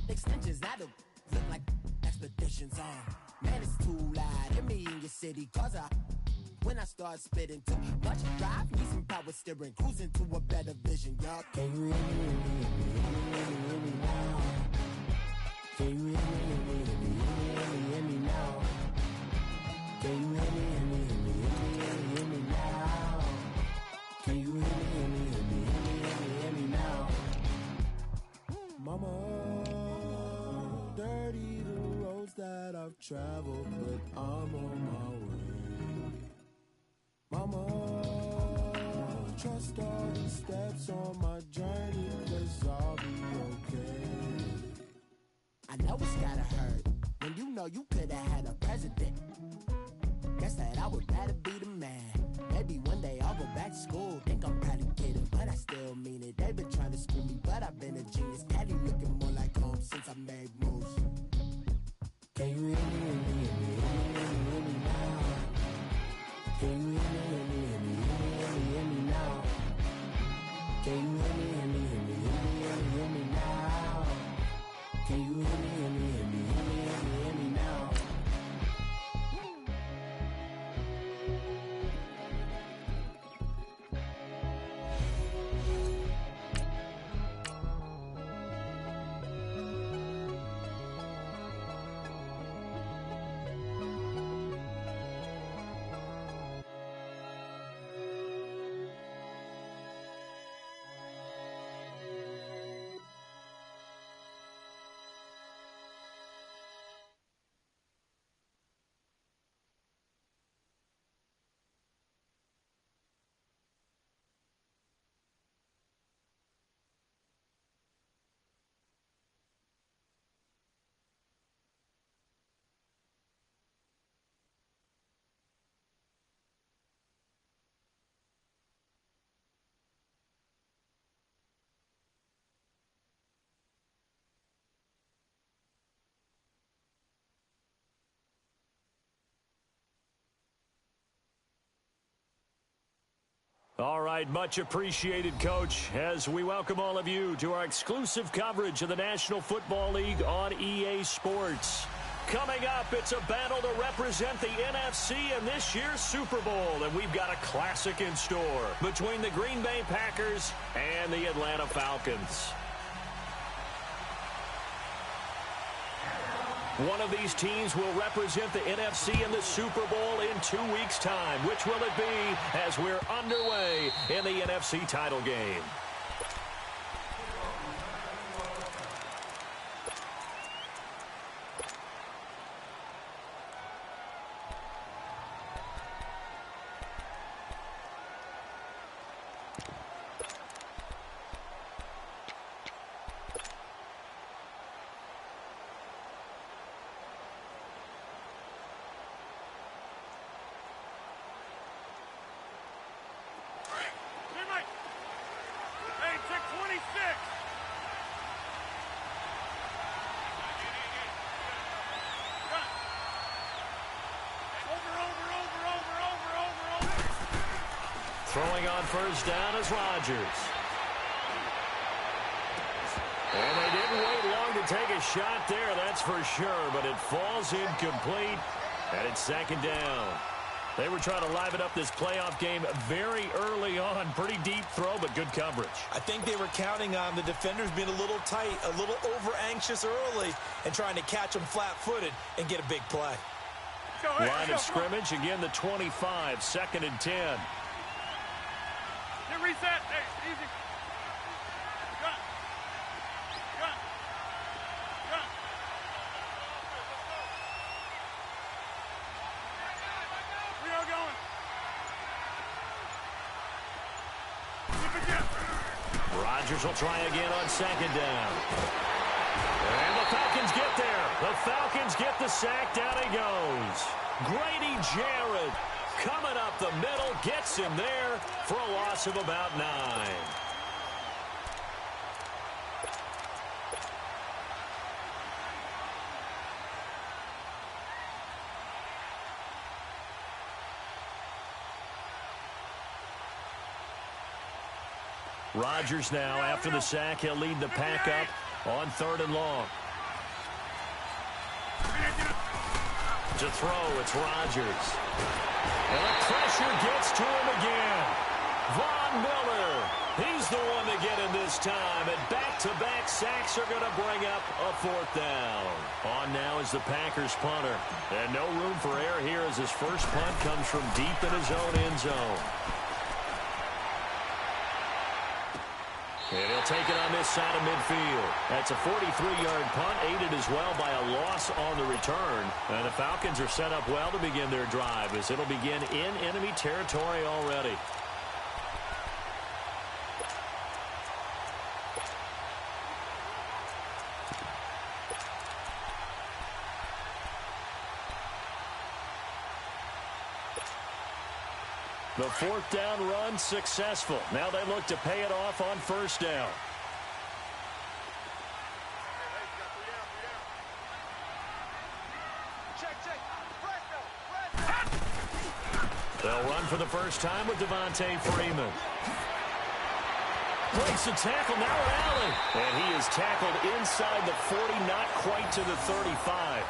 Extensions that'll look like expeditions on. Man, it's too loud. Hit me in your city, cause when I start spitting too much drive, need some power steering, cruising to a better vision, y'all. Can you hear me now? Can you hear me now? Can you hear me now? Can you hear me now? Mama, dirty the roads that I've traveled, but I'm on my way. Mama, trust all the steps on my journey, 'cause I'll be okay. I know it's gotta hurt when you know you could've had a president. Guess that I would rather be the man. Maybe one day I'll go back to school. Think I'm probably kidding, but I still mean it. They've been trying to school me, but I've been a genius. Daddy looking more like home since I made moves. Can you hear me now? Can you hear me now? Can you hear me now? Can you hear me now? All right, much appreciated, Coach, as we welcome all of you to our exclusive coverage of the National Football League on EA Sports. Coming up, it's a battle to represent the NFC in this year's Super Bowl, and we've got a classic in store between the Green Bay Packers and the Atlanta Falcons. One of these teams will represent the NFC in the Super Bowl in 2 weeks' time. Which will it be as we're underway in the NFC title game? Throwing on first down is Rodgers. And they didn't wait long to take a shot there, that's for sure, but it falls incomplete, and it's second down. They were trying to liven up this playoff game very early on. Pretty deep throw, but good coverage. I think they were counting on the defenders being a little tight, a little over-anxious early, and trying to catch them flat-footed and get a big play. Line of scrimmage, again the 25, second and 10. Reset. Hey, easy. Gun. Gun. Gun. We are going. Rodgers will try again on second down. And the Falcons get there. The Falcons get the sack. Down he goes. Grady Jarrett coming up the middle, gets him there for a loss of about 9. Rodgers now, after the sack, he'll lead the pack up on 3rd and long. To throw, it's Rodgers. And the pressure gets to him again. Von Miller, he's the one to get in this time. And back-to-back sacks are going to bring up a fourth down. On now is the Packers punter. And no room for error here as his first punt comes from deep in his own end zone. And he'll take it on this side of midfield. That's a 43-yard punt, aided as well by a loss on the return. And the Falcons are set up well to begin their drive as it'll begin in enemy territory already. The fourth down run successful. Now they look to pay it off on first down. They'll run for the first time with Devontae Freeman. Breaks the tackle, now Allen. And he is tackled inside the 40, not quite to the 35.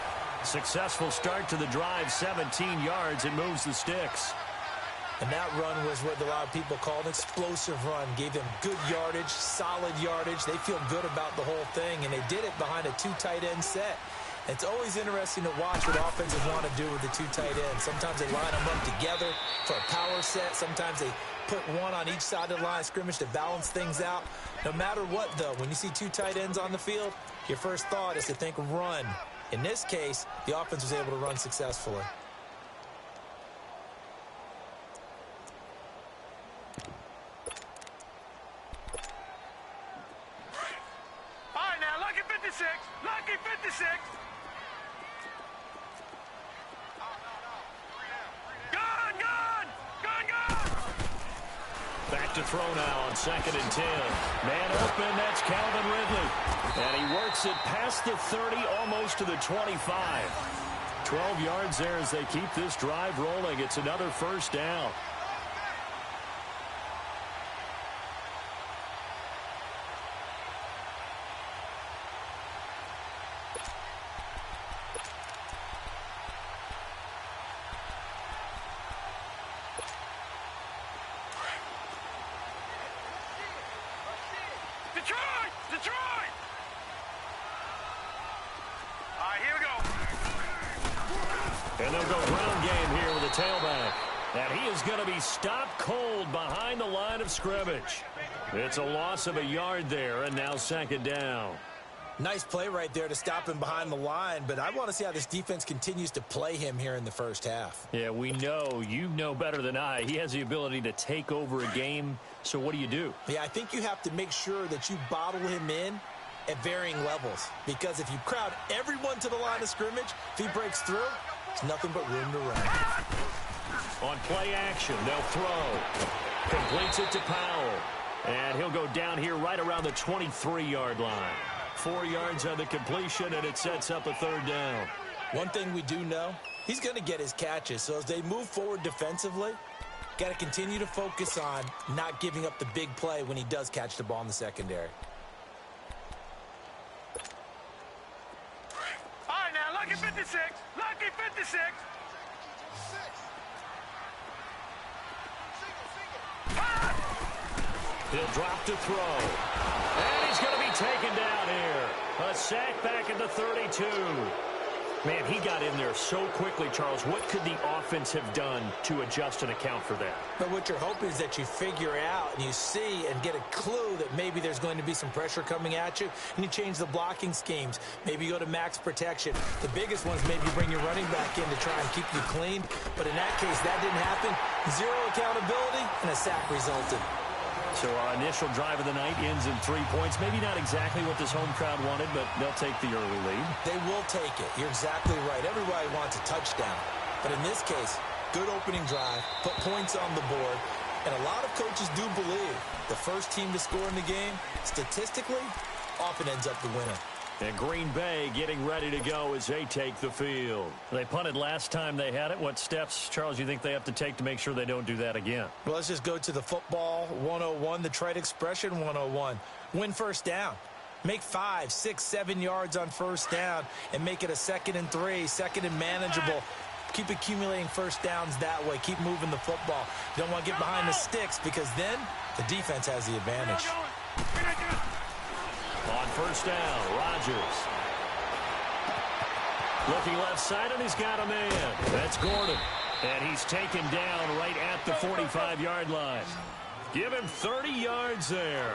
Successful start to the drive, 17 yards, and moves the sticks. And that run was what a lot of people call an explosive run. Gave them good yardage, solid yardage. They feel good about the whole thing, and they did it behind a two tight end set. It's always interesting to watch what offenses want to do with the two tight ends. Sometimes they line them up together for a power set. Sometimes they put one on each side of the line of scrimmage to balance things out. No matter what, though, when you see two tight ends on the field, your first thought is to think run. In this case, the offense was able to run successfully. Lucky 56. Gone. Back to throw now on 2nd and 10. Man open, that's Calvin Ridley. And he works it past the 30, almost to the 25. 12 yards there as they keep this drive rolling. It's another first down. Detroit! All right, here we go. And they'll go ground game here with a tailback. And he is going to be stopped cold behind the line of scrimmage. It's a loss of a yard there, and now 2nd down. Nice play right there to stop him behind the line, but I want to see how this defense continues to play him here in the first half. Yeah, we know. You know better than I. He has the ability to take over a game, so what do? Yeah, I think you have to make sure that you bottle him in at varying levels, because if you crowd everyone to the line of scrimmage, if he breaks through, there's nothing but room to run. On play action, they'll throw. Completes it to Powell. And he'll go down here right around the 23-yard line. 4 yards on the completion, and it sets up a 3rd down. One thing we do know, he's going to get his catches. So as they move forward defensively, got to continue to focus on not giving up the big play when he does catch the ball in the secondary. All right, now, lucky 56. Lucky 56. He'll drop to throw. And he's going to be taken down here. A sack back at the 32. Man, he got in there so quickly, Charles. What could the offense have done to adjust and account for that? But what you're hoping is that you figure out and you see and get a clue that maybe there's going to be some pressure coming at you, and you change the blocking schemes. Maybe you go to max protection. The biggest one is maybe you bring your running back in to try and keep you clean. But in that case, that didn't happen. Zero accountability, and a sack resulted. So our initial drive of the night ends in 3 points. Maybe not exactly what this home crowd wanted, but they'll take the early lead. They will take it. You're exactly right. Everybody wants a touchdown. But in this case, good opening drive, put points on the board, and a lot of coaches do believe the first team to score in the game, statistically, often ends up the winner. And Green Bay getting ready to go as they take the field. They punted last time they had it. What steps, Charles, you think they have to take to make sure they don't do that again? Well, let's just go to the football 101, the trite expression 101. Win first down. Make 5, 6, 7 yards on first down and make it a 2nd and 3, 2nd and manageable. Keep accumulating first downs that way. Keep moving the football. You don't want to get behind the sticks because then the defense has the advantage. On first down, Rodgers. Looking left side, and he's got a man. That's Gordon. And he's taken down right at the 45-yard line. Give him 30 yards there.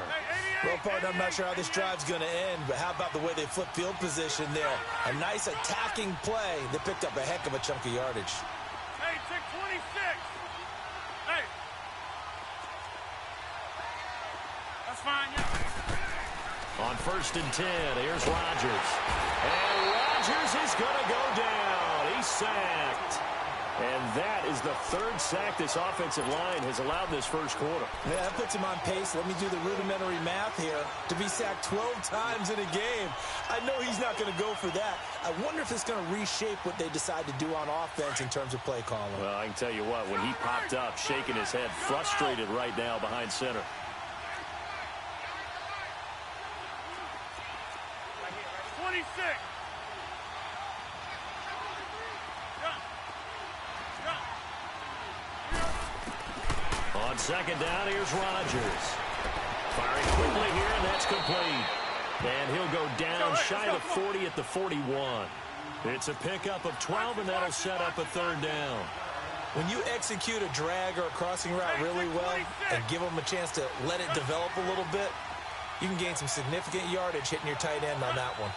Well, partner, I'm not sure how this drive's going to end, but how about the way they flip field position there? A nice attacking play. They picked up a heck of a chunk of yardage. Hey, take 26. Hey. That's fine, yeah. On first and 10, here's Rodgers. And Rodgers is going to go down. He's sacked. And that is the 3rd sack this offensive line has allowed this first quarter. Yeah, that puts him on pace. Let me do the rudimentary math here. To be sacked 12 times in a game, I know he's not going to go for that. I wonder if it's going to reshape what they decide to do on offense in terms of play calling. Well, I can tell you what, when he popped up, shaking his head, frustrated right now behind center. On second down, here's Rodgers. Firing quickly here, and that's complete. And he'll go down shy of 40 at the 41. It's a pickup of 12, and that'll set up a 3rd down. When you execute a drag or a crossing route really well and give them a chance to let it develop a little bit, you can gain some significant yardage hitting your tight end on that one.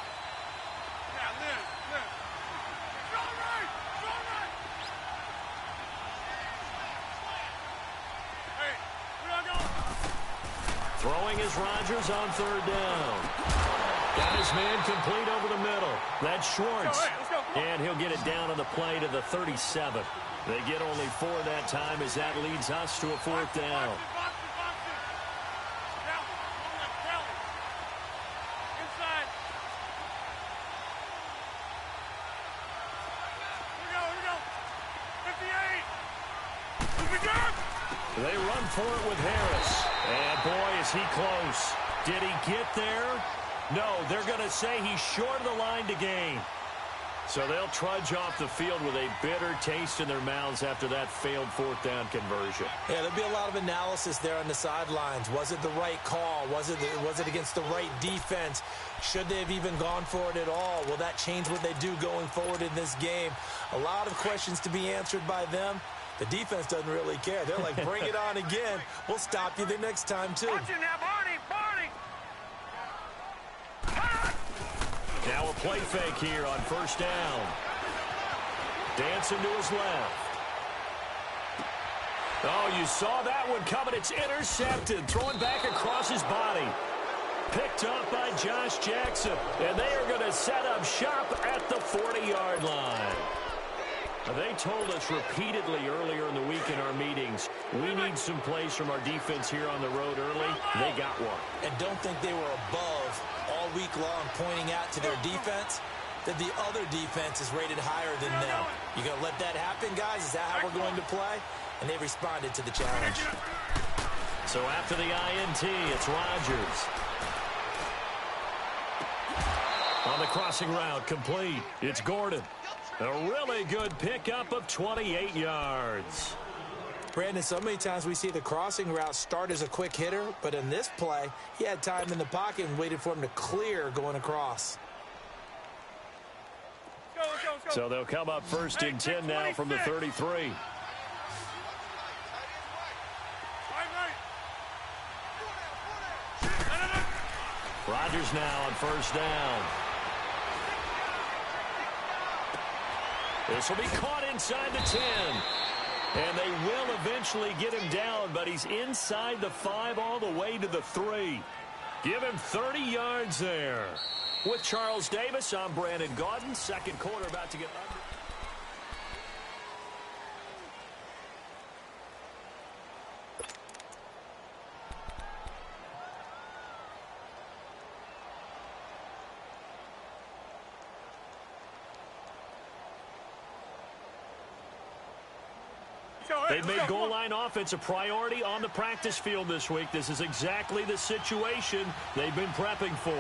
Throwing is Rodgers on 3rd down. Got his man complete over the middle. That's Schwartz. And he'll get it down on the play to the 37. They get only 4 that time as that leads us to a 4th down. They run for it with Harris. And boy, is he close. Did he get there? No, they're going to say he's short of the line to gain. So they'll trudge off the field with a bitter taste in their mouths after that failed 4th down conversion. Yeah, there'll be a lot of analysis there on the sidelines. Was it the right call? Was it against the right defense? Should they have even gone for it at all? Will that change what they do going forward in this game? A lot of questions to be answered by them. The defense doesn't really care. They're like, bring it on again. We'll stop you the next time, too. Watch it now, Barney! Now a play fake here on first down. Dancing to his left. Oh, you saw that one coming. It's intercepted. Throwing back across his body. Picked up by Josh Jackson. And they are going to set up shop at the 40-yard line. They told us repeatedly earlier in the week in our meetings, we need some plays from our defense here on the road early. They got one. And don't think they were above all week long pointing out to their defense that the other defense is rated higher than them. You going to let that happen, guys? Is that how we're going to play? And they responded to the challenge. So after the INT, it's Rodgers. On the crossing route, complete. It's Gordon. A really good pickup of 28 yards. Brandon, so many times we see the crossing route start as a quick hitter, but in this play, he had time in the pocket and waited for him to clear going across. So they'll come up first and 10 now from the 33. Rodgers now on first down. This will be caught inside the 10. And they will eventually get him down, but he's inside the 5 all the way to the 3. Give him 30 yards there. With Charles Davis, I'm Brandon Gaudin. Second quarter about to get under. They've made goal line offense a priority on the practice field this week. This is exactly the situation they've been prepping for.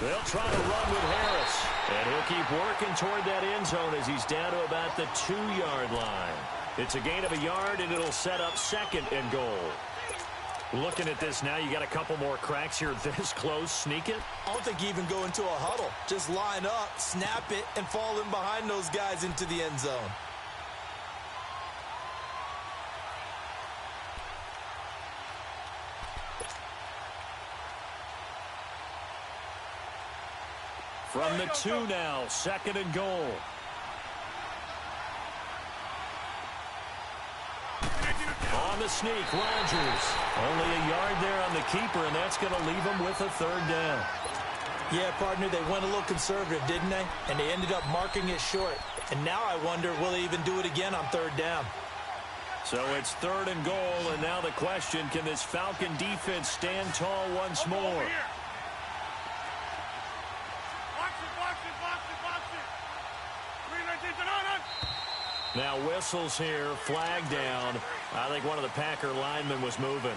They'll try to run with Harris. And he'll keep working toward that end zone as he's down to about the 2-yard line. It's a gain of a yard, and it'll set up 2nd and goal. Looking at this now, you got a couple more cracks here this close. Sneak it? I don't think you even go into a huddle. Just line up, snap it, and fall in behind those guys into the end zone. From the 2 now, 2nd and goal. On the sneak, Rodgers. Only a yard there on the keeper, and that's going to leave him with a 3rd down. Yeah, partner, they went a little conservative, didn't they? And they ended up marking it short. And now I wonder, will they even do it again on 3rd down? So it's 3rd and goal, and now the question, can this Falcon defense stand tall once more? Now whistles here, flag down. I think one of the Packer linemen was moving.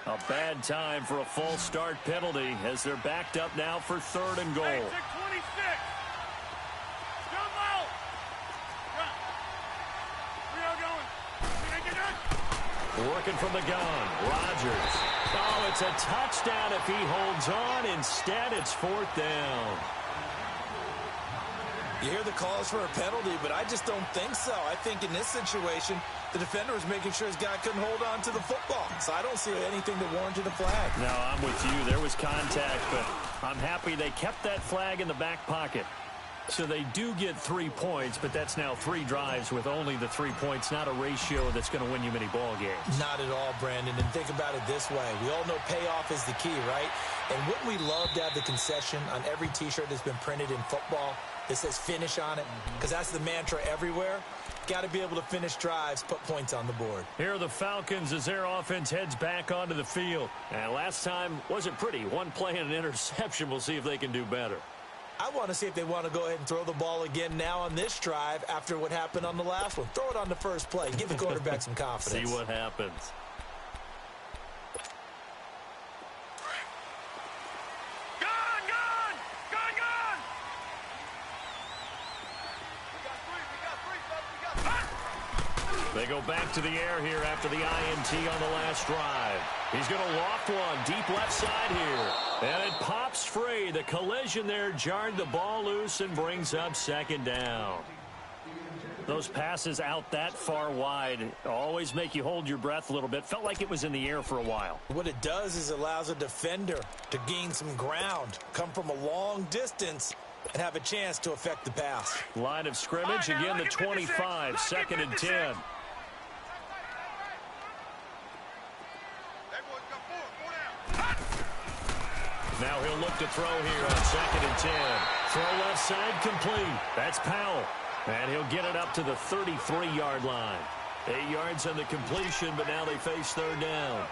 A bad time for a false start penalty as they're backed up now for 3rd and goal. Hey, 26. Jump out. We are going. Working from the gun, Rodgers. Oh, it's a touchdown if he holds on. Instead, it's 4th down. You hear the calls for a penalty, but I just don't think so. I think in this situation, the defender was making sure his guy couldn't hold on to the football. So I don't see anything that warranted a flag. No, I'm with you. There was contact, but I'm happy they kept that flag in the back pocket. So they do get 3 points, but that's now 3 drives with only the 3 points, not a ratio that's going to win you many ball games. Not at all, Brandon. And think about it this way. We all know payoff is the key, right? And wouldn't we love to have the concession on every T-shirt that's been printed in football that says finish on it? Because that's the mantra everywhere. Got to be able to finish drives, put points on the board. Here are the Falcons as their offense heads back onto the field. And last time wasn't pretty. One play and an interception. We'll see if they can do better. I want to see if they want to go ahead and throw the ball again now on this drive after what happened on the last one. Throw it on the first play. Give the quarterback some confidence. See what happens. They go back to the air here after the INT on the last drive. He's going to loft one deep left side here. And it pops free. The collision there jarred the ball loose and brings up 2nd down. Those passes out that far wide always make you hold your breath a little bit. Felt like it was in the air for a while. What it does is it allows a defender to gain some ground, come from a long distance, and have a chance to affect the pass. Line of scrimmage, again the 25, 2nd and 10. Now he'll look to throw here on 2nd and 10. Throw left side complete. That's Powell. And he'll get it up to the 33-yard line. 8 yards on the completion, but now they face 3rd down.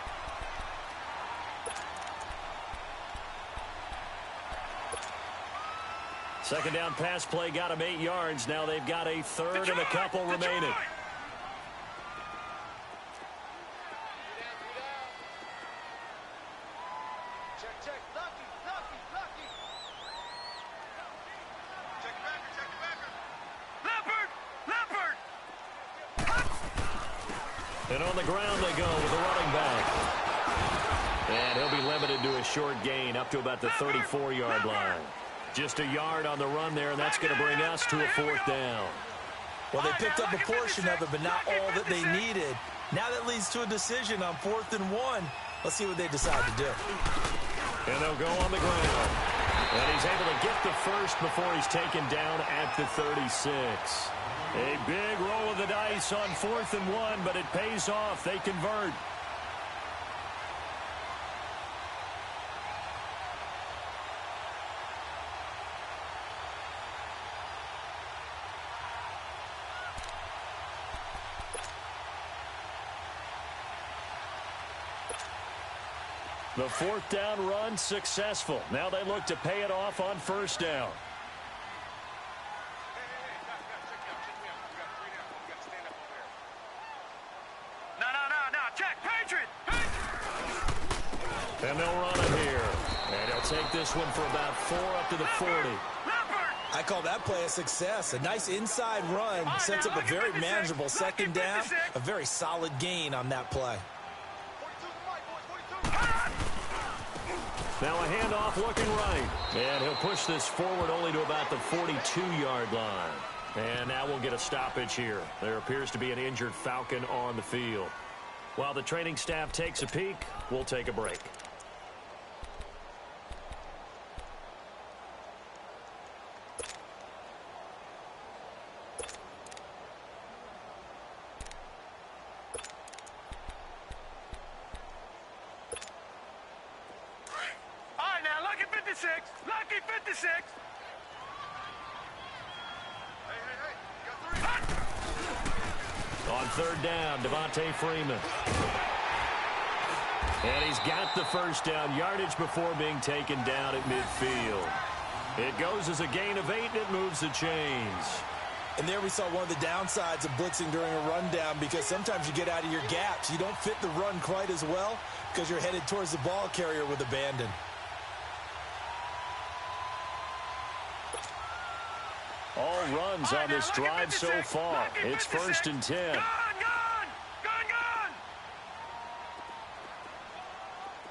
Second down pass play got him 8 yards. Now they've got a 3rd and a couple remaining. And on the ground they go with the running back. And he'll be limited to a short gain up to about the 34-yard line. Just a yard on the run there, and that's going to bring us to a 4th down. Well, they picked up a portion of it, but not all that they needed. Now that leads to a decision on 4th and 1. Let's see what they decide to do. And they'll go on the ground. And he's able to get the first before he's taken down at the 36. A big roll of the dice on 4th and 1, but it pays off. They convert. The fourth down run successful. Now they look to pay it off on first down. Check, Patriot! And they'll run it here. And he'll take this one for about 4 up to the 40. I call that play a success. A nice inside run sets up a very manageable second down. A very solid gain on that play. Now a handoff looking right. And he'll push this forward only to about the 42-yard line. And now we'll get a stoppage here. There appears to be an injured Falcon on the field. While the training staff takes a peek, we'll take a break. All right, now, lucky 56. Lucky 56. On third down, Devontae Freeman. And he's got the first down, yardage before being taken down at midfield. It goes as a gain of 8, and it moves the chains. And there we saw one of the downsides of blitzing during a rundown, because sometimes you get out of your gaps. You don't fit the run quite as well because you're headed towards the ball carrier with abandon. All runs on this drive so far. It's 1st and 10. Gone!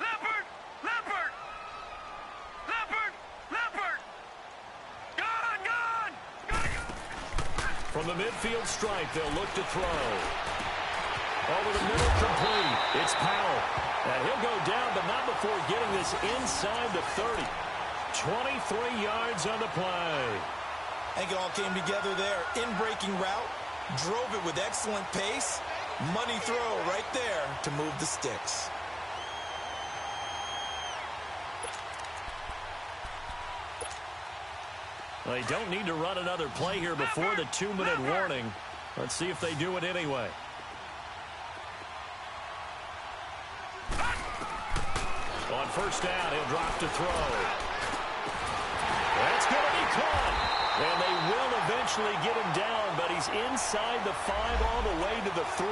Leopard! Gone! From the midfield stripe, they'll look to throw. Over the middle, complete. It's Powell. And he'll go down, but not before getting this inside the 30. 23 yards on the play. I think it all came together there. In-breaking route, drove it with excellent pace. Money throw right there to move the sticks. They don't need to run another play here before the 2-minute warning. Let's see if they do it anyway. On first down, he'll drop to throw. That's going to be caught. And they will eventually get him down, but he's inside the 5 all the way to the 3.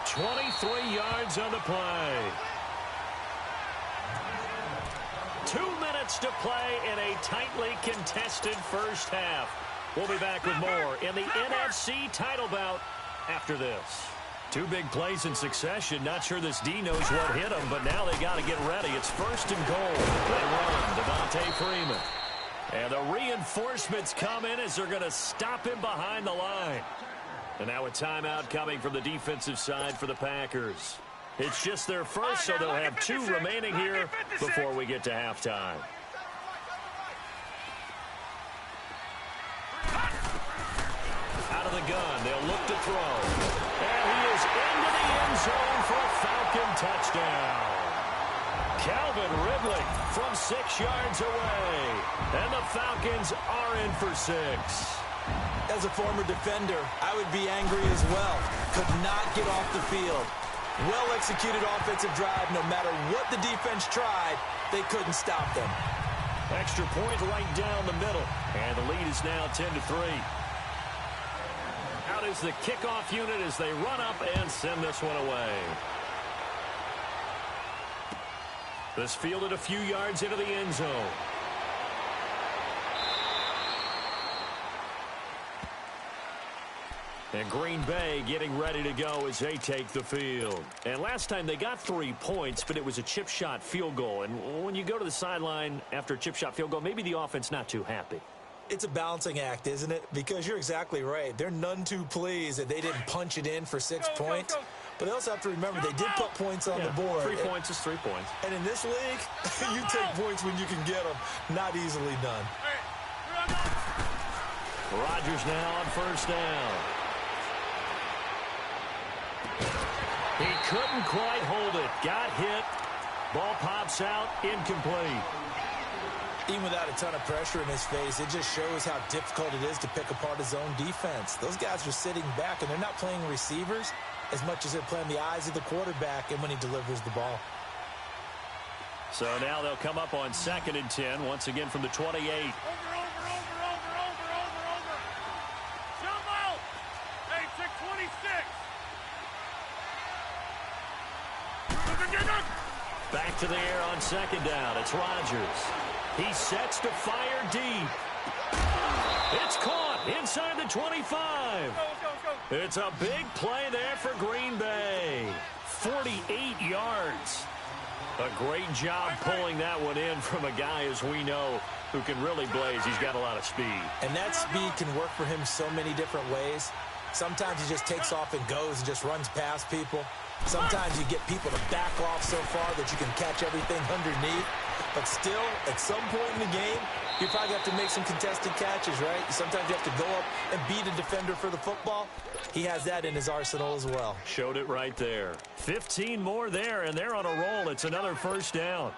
23 yards on the play. 2 minutes to play in a tightly contested first half. We'll be back with more in the NFC title bout after this. 2 big plays in succession. Not sure this D knows what hit him, but now they got to get ready. It's 1st and goal. They run. Devontae Freeman. And the reinforcements come in as they're going to stop him behind the line. And now a timeout coming from the defensive side for the Packers. It's just their first, so they'll have 2 remaining here before we get to halftime. Out of the gun, they'll look to throw. And he is into the end zone for a Falcon touchdown. Calvin Ridley from 6 yards away. And the Falcons are in for 6. As a former defender, I would be angry as well. Could not get off the field. Well-executed offensive drive. No matter what the defense tried, they couldn't stop them. Extra point right down the middle. And the lead is now 10-3. Out is the kickoff unit as they run up and send this one away. This fielded a few yards into the end zone. And Green Bay getting ready to go as they take the field. And last time they got 3 points, but it was a chip shot field goal. And when you go to the sideline after a chip shot field goal, maybe the offense not too happy. It's a balancing act, isn't it? Because you're exactly right. They're none too pleased that they didn't punch it in for 6 points. But they also have to remember they did put points on the board. 3 points is 3 points. And in this league, you take points when you can get them. Not easily done. Rodgers now on first down. He couldn't quite hold it. Got hit. Ball pops out. Incomplete. Even without a ton of pressure in his face, it just shows how difficult it is to pick apart his own defense. Those guys are sitting back, and they're not playing receivers as much as they're playing the eyes of the quarterback and when he delivers the ball. So now they'll come up on 2nd and 10, once again from the 28. Over. Jump out. Hey, check 26. Back to the air on 2nd down. It's Rodgers. He sets to fire deep. It's caught inside the 25. Go. It's a big play there for Green Bay. 48 yards. A great job pulling that one in from a guy, as we know, who can really blaze. He's got a lot of speed. And that speed can work for him so many different ways. Sometimes he just takes off and goes and just runs past people. Sometimes you get people to back off so far that you can catch everything underneath. But still, at some point in the game, you probably have to make some contested catches, right? Sometimes you have to go up and beat a defender for the football. He has that in his arsenal as well. Showed it right there. 15 more there, and they're on a roll. It's another first down.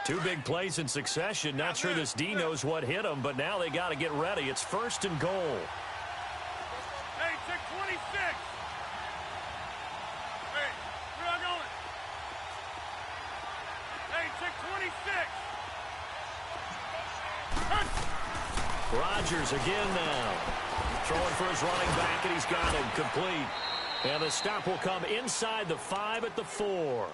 2 big plays in succession. Not sure this D knows what hit him, but now they got to get ready. It's 1st and goal. Hey, check 26. Hey, where y'all going? Hey, check 26. Rodgers again now. Throwing for his running back, and he's got him complete. And the stop will come inside the 5 at the 4.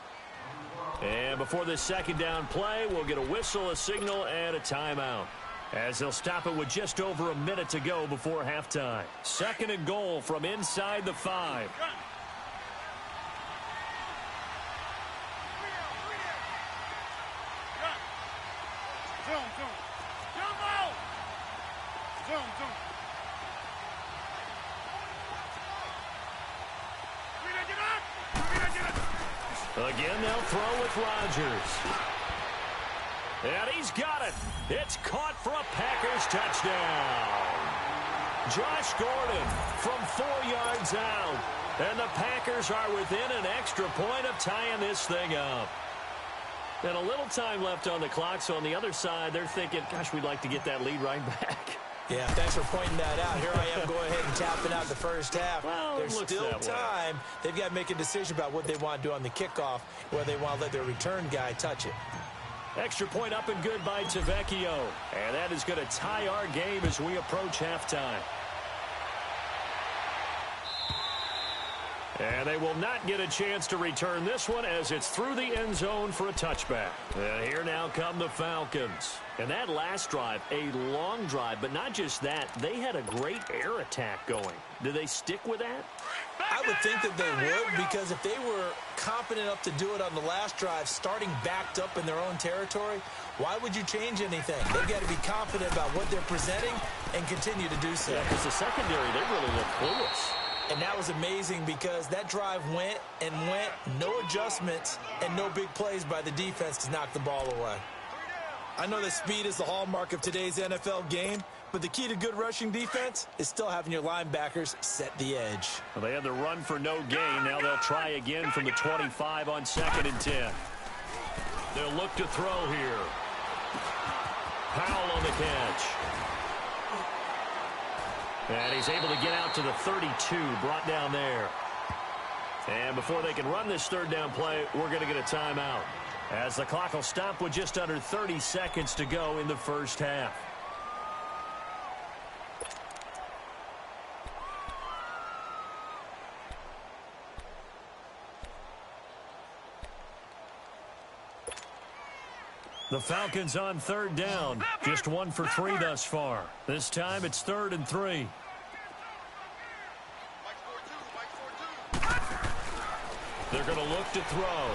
And before this 2nd down play, we'll get a whistle, a signal, and a timeout, as they'll stop it with just over a minute to go before halftime. 2nd and goal from inside the 5. Again, they'll throw with Rodgers. And he's got it. It's caught for a Packers touchdown. Josh Gordon from 4 yards out. And the Packers are within an extra point of tying this thing up. And a little time left on the clock, so on the other side, they're thinking, gosh, we'd like to get that lead right back. Yeah, thanks for pointing that out. Here I am going ahead and tapping out the first half. Well, there's still time. They've got to make a decision about what they want to do on the kickoff, whether they want to let their return guy touch it. Extra point up and good by Tavecchio. And that is going to tie our game as we approach halftime. And they will not get a chance to return this one as it's through the end zone for a touchback. And here now come the Falcons. And that last drive, a long drive, but not just that, they had a great air attack going. Do they stick with that? I would think that they would, because if they were confident enough to do it on the last drive, starting backed up in their own territory, why would you change anything? They've got to be confident about what they're presenting and continue to do so. Yeah, because the secondary, they really look clueless. And that was amazing because that drive went and went, no adjustments, and no big plays by the defense to knock the ball away. I know that speed is the hallmark of today's NFL game, but the key to good rushing defense is still having your linebackers set the edge. Well, they had the run for no gain. Now they'll try again from the 25 on 2nd and 10. They'll look to throw here. Powell on the catch. And he's able to get out to the 32, brought down there. And before they can run this 3rd down play, we're going to get a timeout, as the clock will stop with just under 30 seconds to go in the first half. The Falcons on 3rd down. Just 1 for 3 thus far. This time it's 3rd and 3. They're going to look to throw.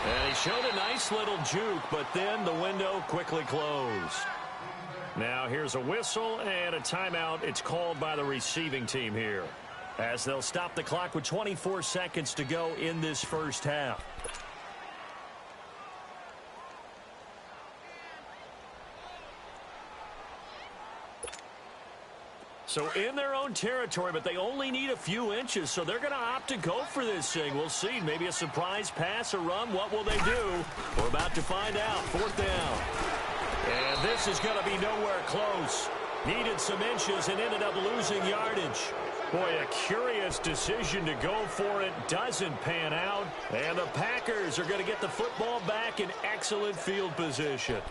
And he showed a nice little juke, but then the window quickly closed. Now here's a whistle and a timeout. It's called by the receiving team here, as they'll stop the clock with 24 seconds to go in this first half. So in their own territory, but they only need a few inches, so they're going to opt to go for this thing. We'll see. Maybe a surprise pass, a run. What will they do? We're about to find out. 4th down. And this is going to be nowhere close. Needed some inches and ended up losing yardage. Boy, a curious decision to go for it. Doesn't pan out. And the Packers are going to get the football back in excellent field position.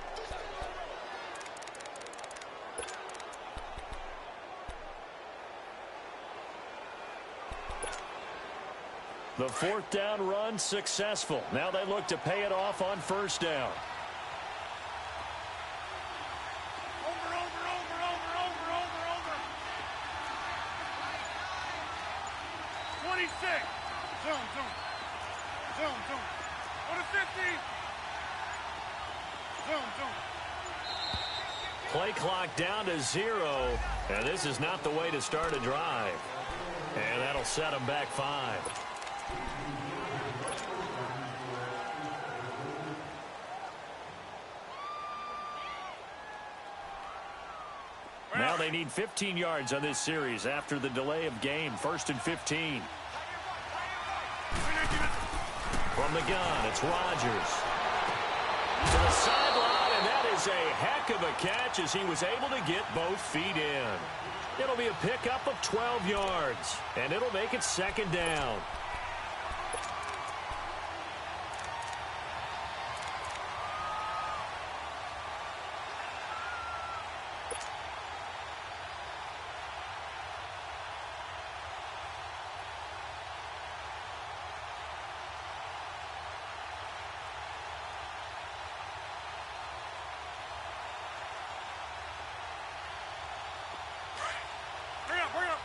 The fourth down run successful. Now they look to pay it off on first down. Over. 26. Zone. Go to 50. Zone. Play clock down to 0. And this is not the way to start a drive. And that'll set them back 5. Now they need 15 yards on this series after the delay of game. 1st and 15. From the gun, it's Rodgers. To the sideline, and that is a heck of a catch as he was able to get both feet in. It'll be a pickup of 12 yards, and it'll make it 2nd down. Hurry up.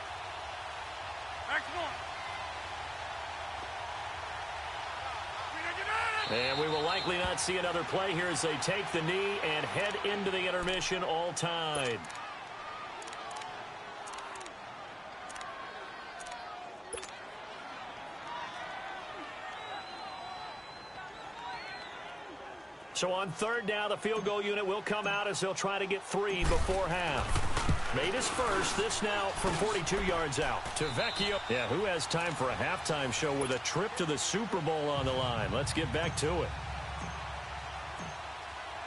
And we will likely not see another play here as they take the knee and head into the intermission all tied. So on 3rd down, the field goal unit will come out as they'll try to get 3 before half. Made his first. This now from 42 yards out to Vecchio. Yeah, who has time for a halftime show with a trip to the Super Bowl on the line? Let's get back to it.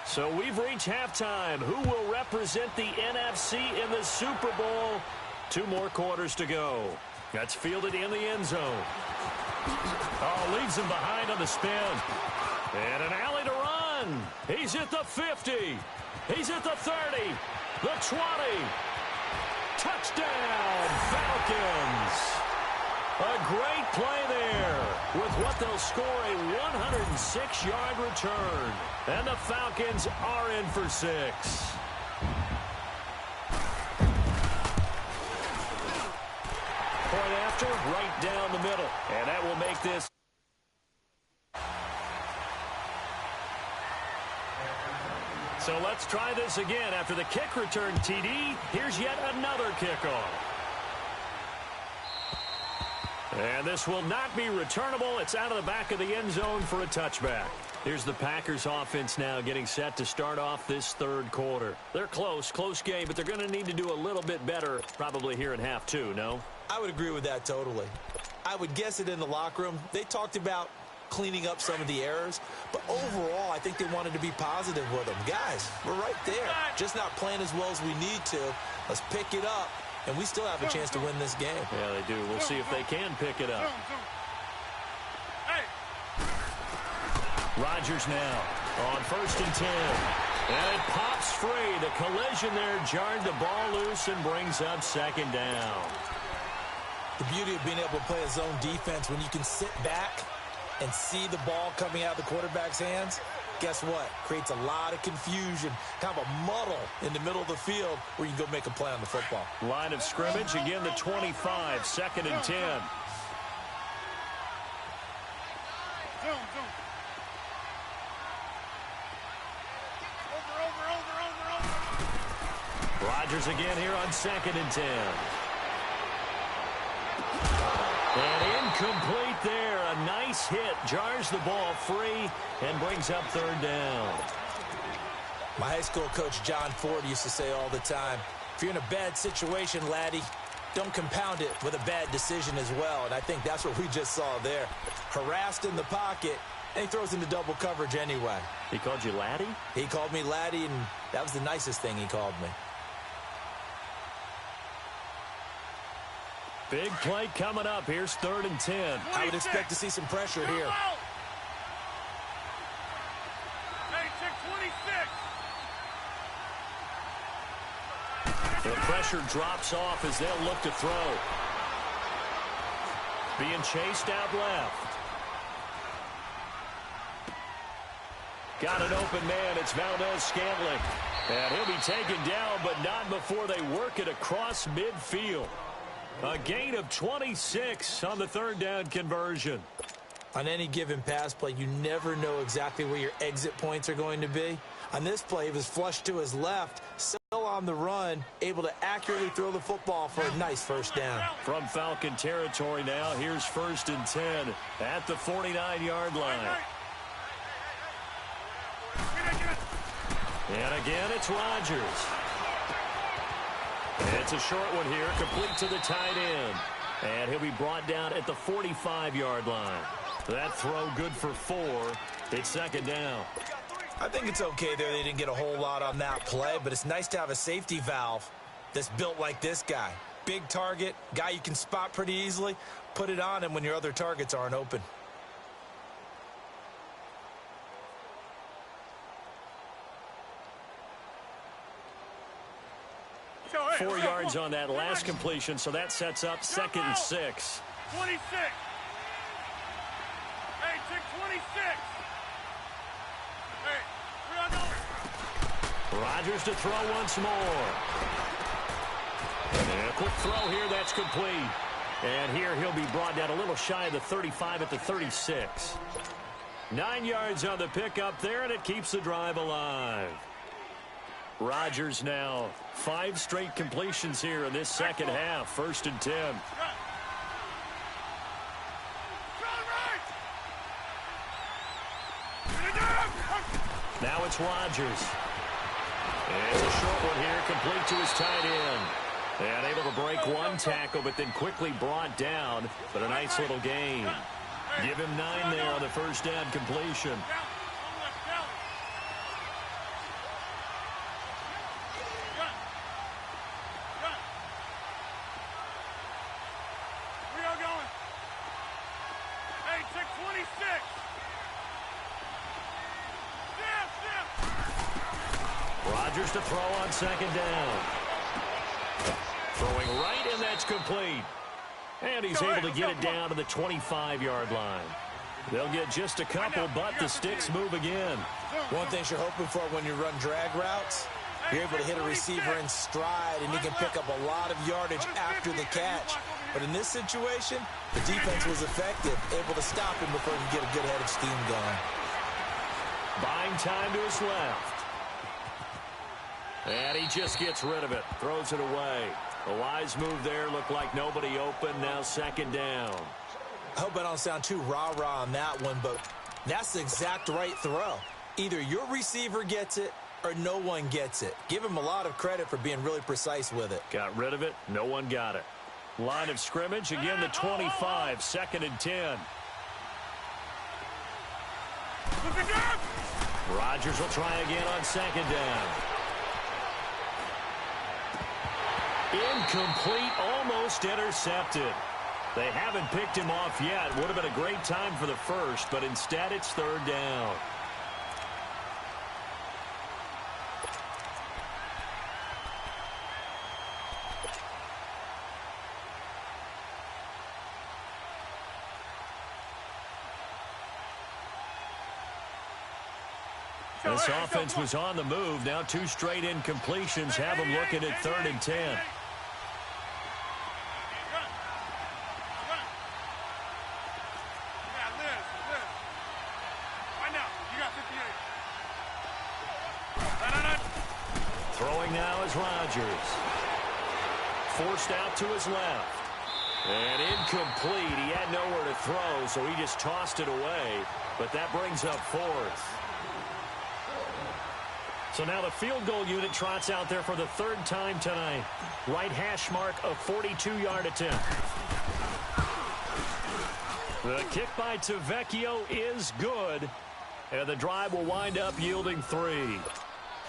So we've reached halftime. Who will represent the NFC in the Super Bowl? 2 more quarters to go. That's fielded in the end zone. Oh, leaves him behind on the spin. And an alley to run. He's at the 50. He's at the 30. The 20. Touchdown, Falcons. A great play there with what they'll score a 106-yard return. And the Falcons are in for 6. Point after, right down the middle. And that will make this. So let's try this again. After the kick return TD, here's yet another kickoff. And this will not be returnable. It's out of the back of the end zone for a touchback. Here's the Packers offense now getting set to start off this 3rd quarter. They're close game, but they're going to need to do a little bit better probably here in half 2, no? I would agree with that totally. I would guess it in the locker room. They talked about cleaning up some of the errors, but overall I think they wanted to be positive with them. Guys, we're right there, just not playing as well as we need to. Let's pick it up, and we still have a chance to win this game. Yeah, they do. We'll see if they can pick it up. Rodgers now on 1st and 10, and it pops free. The collision there jarred the ball loose and brings up 2nd down. The beauty of being able to play a zone defense when you can sit back and see the ball coming out of the quarterback's hands, guess what? Creates a lot of confusion, kind of a muddle in the middle of the field where you can go make a play on the football. Line of scrimmage, again the 25, 2nd and 10. Rodgers again here on 2nd and 10. And incomplete there. A nice hit. Jars the ball free and brings up 3rd down. My high school coach, John Ford, used to say all the time, if you're in a bad situation, laddie, don't compound it with a bad decision as well. And I think that's what we just saw there. Harassed in the pocket, and he throws into double coverage anyway. He called you laddie? He called me laddie, and that was the nicest thing he called me. Big play coming up. Here's 3rd and 10. I would expect to see some pressure here. The pressure drops off as they'll look to throw. Being chased out left. Got an open man. It's Valdez-Scantling. And he'll be taken down, but not before they work it across midfield. A gain of 26 on the 3rd down conversion. On any given pass play, you never know exactly where your exit points are going to be. On this play, he was flushed to his left, still on the run, able to accurately throw the football for a nice 1st down. From Falcon territory now, here's 1st and 10 at the 49-yard line. And again, it's Rodgers. It's a short one here, complete to the tight end. And he'll be brought down at the 45-yard line. That throw good for 4. It's 2nd down. I think it's okay there. They didn't get a whole lot on that play, but it's nice to have a safety valve that's built like this guy. Big target, guy you can spot pretty easily. Put it on him when your other targets aren't open. 4 yards on that last completion, so that sets up 2nd and 6. 26. Hey, check 26. Hey, we are going. Rodgers to throw once more. And a quick throw here, that's complete. And here he'll be brought down a little shy of the 35 at the 36. 9 yards on the pickup there, and it keeps the drive alive. Rodgers now 5 straight completions here in this 2nd half. 1st and 10. Now it's Rodgers. It's a short one here, complete to his tight end. And able to break one tackle, but then quickly brought down. But a nice little gain. Give him 9 there on the 1st down completion. Rodgers to throw on 2nd down. Throwing right, and that's complete. And he's able to get it down to the 25-yard line. They'll get just a couple, but the sticks move again. One thing you're hoping for when you run drag routes, you're able to hit a receiver in stride, and he can pick up a lot of yardage after the catch. But in this situation, the defense was effective, able to stop him before he could get a good head of steam going. Buying time to his left. And he just gets rid of it, throws it away. A wise move there, looked like nobody open, now 2nd down. I hope I don't sound too rah-rah on that one, but that's the exact right throw. Either your receiver gets it or no one gets it. Give him a lot of credit for being really precise with it. Got rid of it, no one got it. Line of scrimmage, again the 25, 2nd and 10. Rodgers will try again on 2nd down. Incomplete, almost intercepted. They haven't picked him off yet. Would have been a great time for the 1st, but instead it's 3rd down. This offense was on the move. Now 2 straight incompletions have them looking at 3rd and 10. Throwing now is Rodgers. Forced out to his left. And incomplete. He had nowhere to throw, so he just tossed it away. But that brings up 4th. So now the field goal unit trots out there for the 3rd time tonight. Right hash mark, a 42-yard attempt. The kick by Tavecchio is good. And the drive will wind up yielding 3.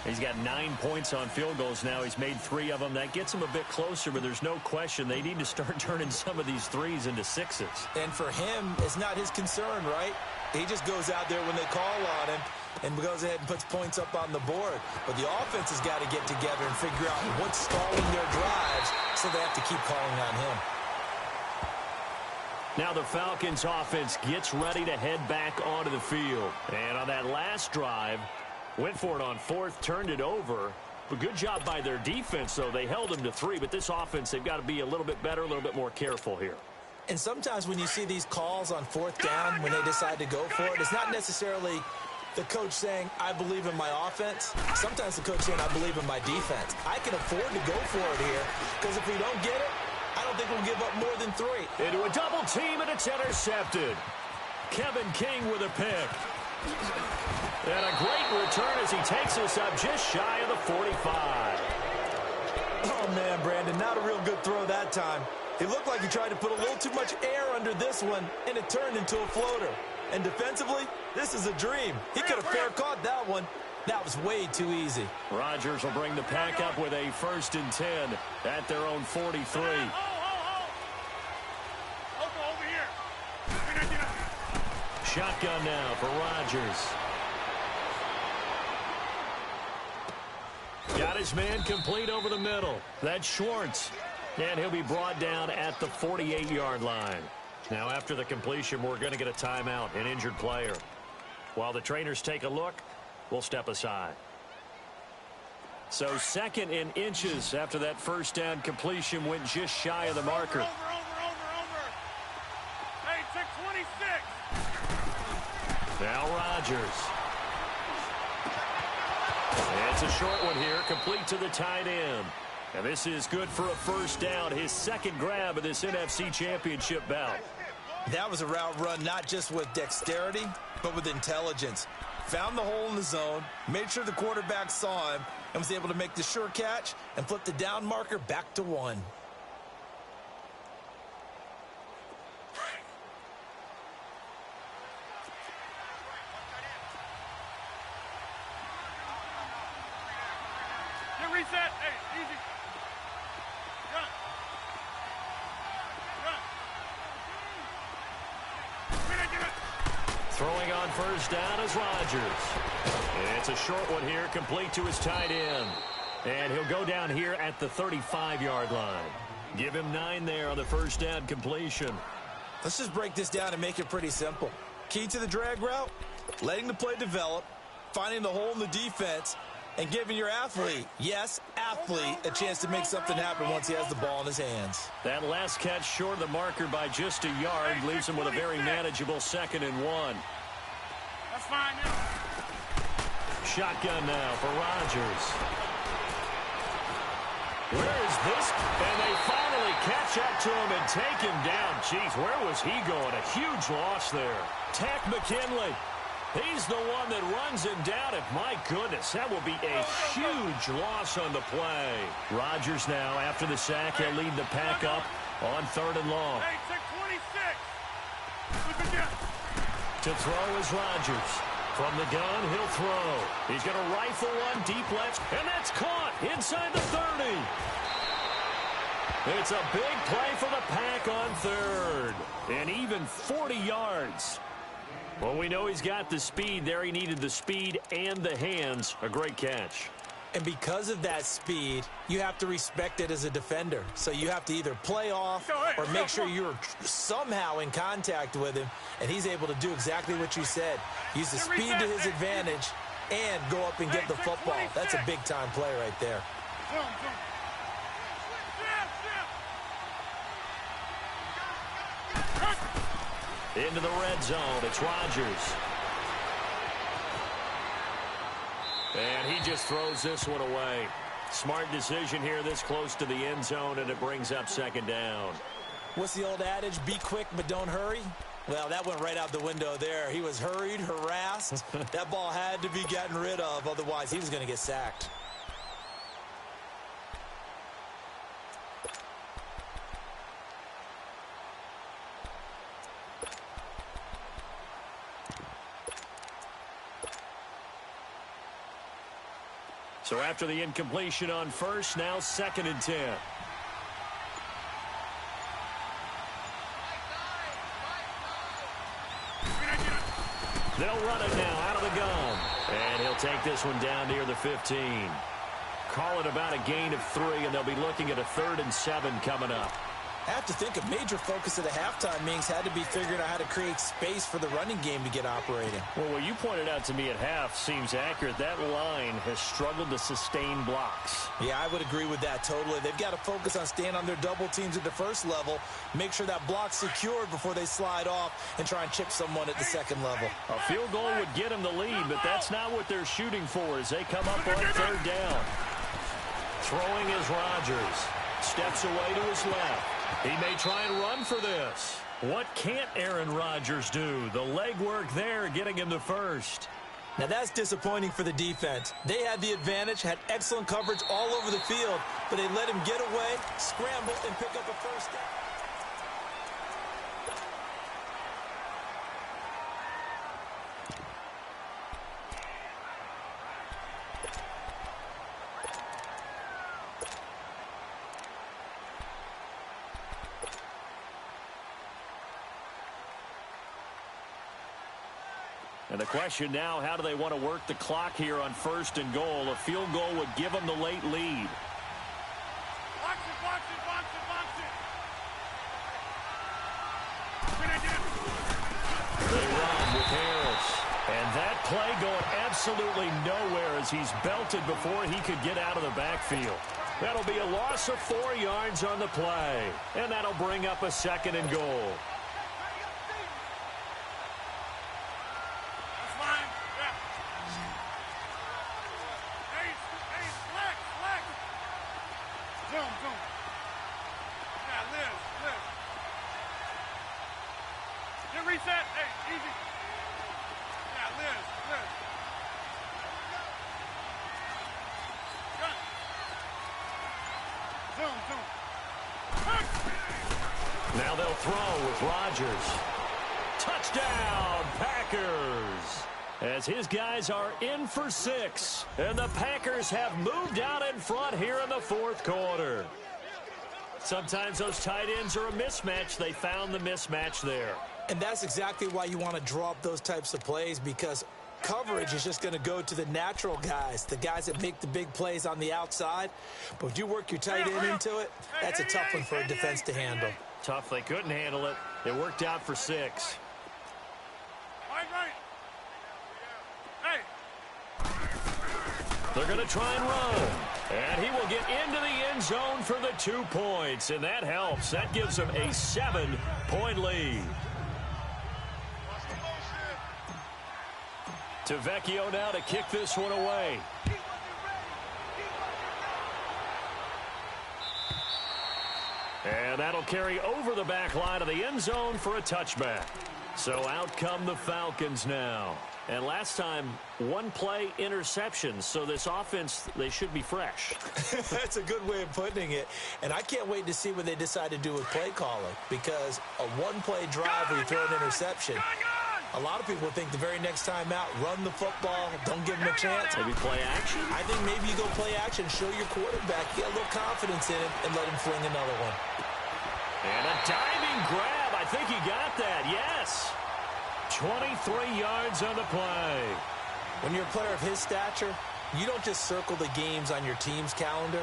He's got 9 points on field goals now. He's made 3 of them. That gets him a bit closer, but there's no question they need to start turning some of these threes into sixes. And for him, it's not his concern, right? He just goes out there when they call on him and goes ahead and puts points up on the board. But the offense has got to get together and figure out what's stalling their drives, so they have to keep calling on him. Now the Falcons offense gets ready to head back onto the field. And on that last drive, went for it on 4th, turned it over. But good job by their defense, though. They held them to 3, but this offense, they've got to be a little bit better, a little bit more careful here. And sometimes when you see these calls on 4th down, when they decide to go for it, it's not necessarily the coach saying, I believe in my offense. Sometimes the coach saying, I believe in my defense. I can afford to go for it here, because if we don't get it, I don't think we'll give up more than 3. Into a double team, and it's intercepted. Kevin King with a pick. And a great return as he takes us up just shy of the 45. Oh, man, Brandon, not a real good throw that time. It looked like he tried to put a little too much air under this one, and it turned into a floater. And defensively, this is a dream. He could have fair caught that one. That was way too easy. Rodgers will bring the pack up with a 1st and 10 at their own 43. Over here. Shotgun now for Rodgers. Got his man complete over the middle. That's Schwartz. And he'll be brought down at the 48-yard line. Now after the completion, we're going to get a timeout, an injured player. While the trainers take a look, we'll step aside. So 2nd and inches after that 1st down completion went just shy of the marker. Over. Hey, check 26. Now Rodgers. It's a short one here, complete to the tight end. And this is good for a 1st down, his 2nd grab of this NFC Championship bout. That was a route run not just with dexterity, but with intelligence. Found the hole in the zone, made sure the quarterback saw him, and was able to make the sure catch and flip the down marker back to 1. Get reset. Hey, easy. Run. Get it. Throwing on 1st down is Rodgers. It's a short one here, complete to his tight end. And he'll go down here at the 35-yard line. Give him 9 there on the 1st down completion. Let's just break this down and make it pretty simple. Key to the drag route, letting the play develop, finding the hole in the defense, and giving your athlete, yes, athlete, a chance to make something happen once he has the ball in his hands. That last catch short of the marker by just a yard leaves him with a very manageable 2nd and 1. That's fine now. Shotgun now for Rodgers. Where is this? And they finally catch up to him and take him down. Jeez, where was he going? A huge loss there. Tack McKinley. He's the one that runs him down. And my goodness, that will be a huge loss on the play. Rodgers now, after the sack, he'll lead the pack up on 3rd and long. Hey, check 26. To throw is Rodgers. From the gun, he'll throw. He's going to rifle one deep left, and that's caught inside the 30. It's a big play for the pack on 3rd. And even 40 yards. Well, we know he's got the speed there. He needed the speed and the hands. A great catch. And because of that speed, you have to respect it as a defender. So you have to either play off or make sure you're somehow in contact with him, and he's able to do exactly what you said. Use the speed to his advantage and go up and get the football. That's a big-time play right there. Into the red zone, it's Rodgers. And he just throws this one away. Smart decision here this close to the end zone, and it brings up 2nd down. What's the old adage? Be quick, but don't hurry. Well, that went right out the window there. He was hurried, harassed. That ball had to be gotten rid of, otherwise he was going to get sacked. So after the incompletion on first, now 2nd and 10. They'll run it now out of the gun. And he'll take this one down near the 15. Call it about a gain of 3, and they'll be looking at a 3rd and 7 coming up. I have to think a major focus of the halftime meetings had to be figuring out how to create space for the running game to get operating. Well, what you pointed out to me at half seems accurate. That line has struggled to sustain blocks. Yeah, I would agree with that totally. They've got to focus on staying on their double teams at the first level, make sure that block's secured before they slide off and try and chip someone at the second level. A field goal would get them the lead, but that's not what they're shooting for as they come up on 3rd down. Throwing is Rodgers. Steps away to his left. He may try and run for this. What can't Aaron Rodgers do? The legwork there getting him to 1st. Now that's disappointing for the defense. They had the advantage, had excellent coverage all over the field, but they let him get away, scramble, and pick up a 1st down. And the question now, how do they want to work the clock here on 1st and goal? A field goal would give them the late lead. Box it, box it, box it, box it. They run with Harris. And that play going absolutely nowhere as he's belted before he could get out of the backfield. That'll be a loss of 4 yards on the play. And that'll bring up a 2nd and goal. Reset. Hey, easy. Yeah, Liz. Zoom. Now they'll throw with Rodgers. Touchdown, Packers. As his guys are in for 6. And the Packers have moved out in front here in the 4th quarter. Sometimes those tight ends are a mismatch. They found the mismatch there. And that's exactly why you want to draw up those types of plays, because coverage is just going to go to the natural guys, the guys that make the big plays on the outside. But if you work your tight end into it, that's a tough one for a defense to handle. Tough. They couldn't handle it. It worked out for 6. Right. Hey. They're going to try and run. And he will get into the end zone for the 2 points. And that helps. That gives them a 7-point lead. To Vecchio now to kick this one away. And that'll carry over the back line of the end zone for a touchback. So out come the Falcons now. And last time, 1 play interception. So this offense, they should be fresh. That's a good way of putting it. And I can't wait to see what they decide to do with play calling. Because a 1-play drive where you throw an interception, a lot of people think the very next time out, run the football, don't give them a chance. Maybe play action? I think maybe you go play action, show your quarterback, get a little confidence in him, and let him fling another one. And a diving grab. I think he got that, yes. 23 yards on the play. When you're a player of his stature, you don't just circle the games on your team's calendar.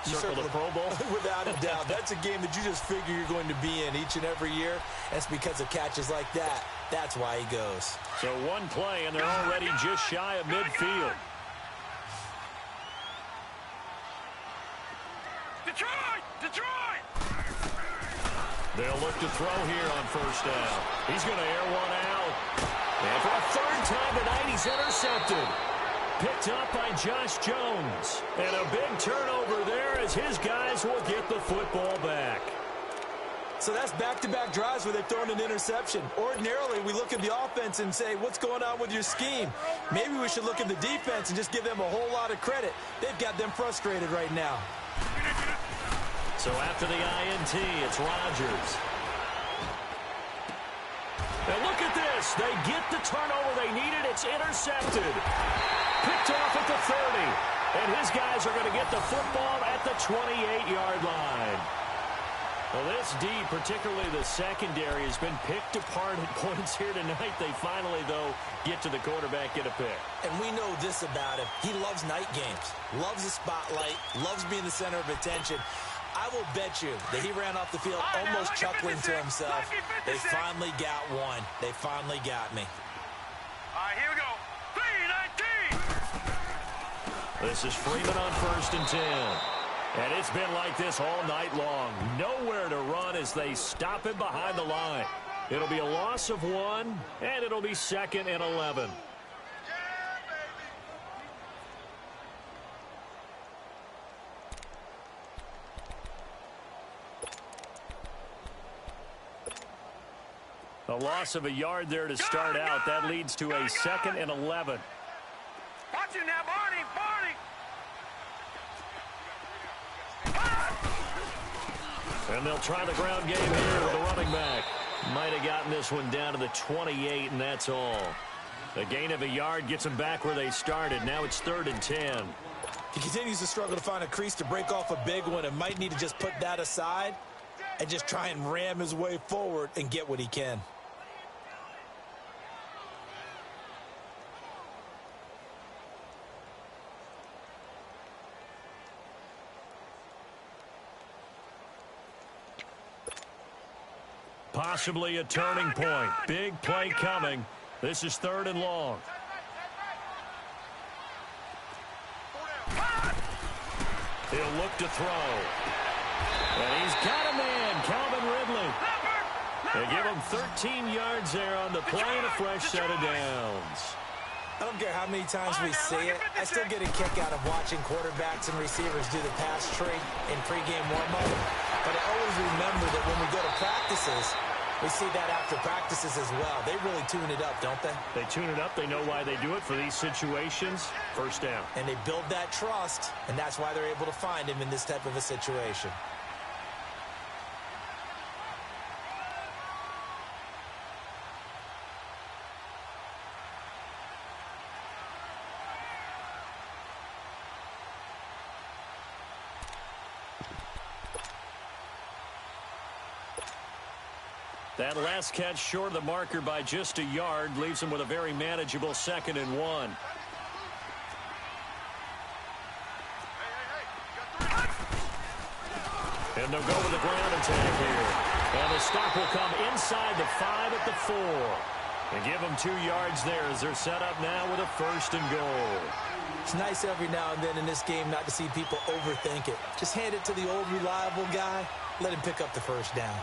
You circle the Pro Bowl? Without a doubt. That's a game that you just figure you're going to be in each and every year. That's because of catches like that. That's why he goes. So 1 play, and they're already just shy of midfield. Detroit! They'll look to throw here on 1st down. He's going to air one out. And for a 3rd time tonight, he's intercepted. Picked up by Josh Jones. And a big turnover there as his guys will get the football back. So that's back-to-back drives where they've thrown an interception. Ordinarily, we look at the offense and say, what's going on with your scheme? Maybe we should look at the defense and just give them a whole lot of credit. They've got them frustrated right now. So after the INT, it's Rodgers. And look at this. They get the turnover they needed. It's intercepted. Picked off at the 30. And his guys are going to get the football at the 28-yard line. Well, this D, particularly the secondary, has been picked apart at points here tonight. They finally, though, get to the quarterback, get a pick. And we know this about him. He loves night games, loves the spotlight, loves being the center of attention. I will bet you that he ran off the field almost chuckling to himself. They finally got one. They finally got me. All right, here we go. 3-19. This is Freeman on 1st and 10. And it's been like this all night long. Nowhere to run as they stop him behind the line. It'll be a loss of 1, and it'll be 2nd and 11. A loss of a yard there to start out. That leads to a 2nd and 11. Watch him now, Barney. And they'll try the ground game here with the running back. Might have gotten this one down to the 28, and that's all. The gain of a yard gets them back where they started. Now it's 3rd and 10. He continues to struggle to find a crease to break off a big one and might need to just put that aside and just try and ram his way forward and get what he can. Possibly a turning point. Big play coming. This is 3rd and long. He'll look to throw. And he's got a man, Calvin Ridley. They give him 13 yards there on the play and a fresh set of downs. I don't care how many times we see it. I still get a kick out of watching quarterbacks and receivers do the pass tree in pregame warm-up. But I always remember that when we go to practices, we see that after practices as well. They really tune it up, don't they? They tune it up. They know why they do it for these situations. First down. And they build that trust, and that's why they're able to find him in this type of a situation. That last catch short of the marker by just a yard leaves him with a very manageable 2nd and 1. And they'll go with the ground attack here. And the stop will come inside the 5 at the 4. And give them 2 yards there as they're set up now with a 1st and goal. It's nice every now and then in this game not to see people overthink it. Just hand it to the old reliable guy. Let him pick up the first down.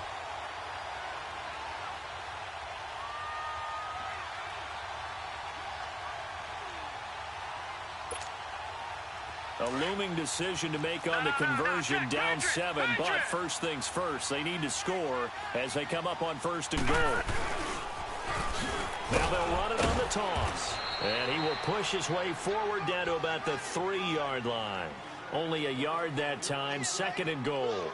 A looming decision to make on the conversion, down 7, but first things first, they need to score as they come up on 1st and goal. Now they'll run it on the toss, and he will push his way forward down to about the 3-yard line. Only a yard that time, 2nd and goal.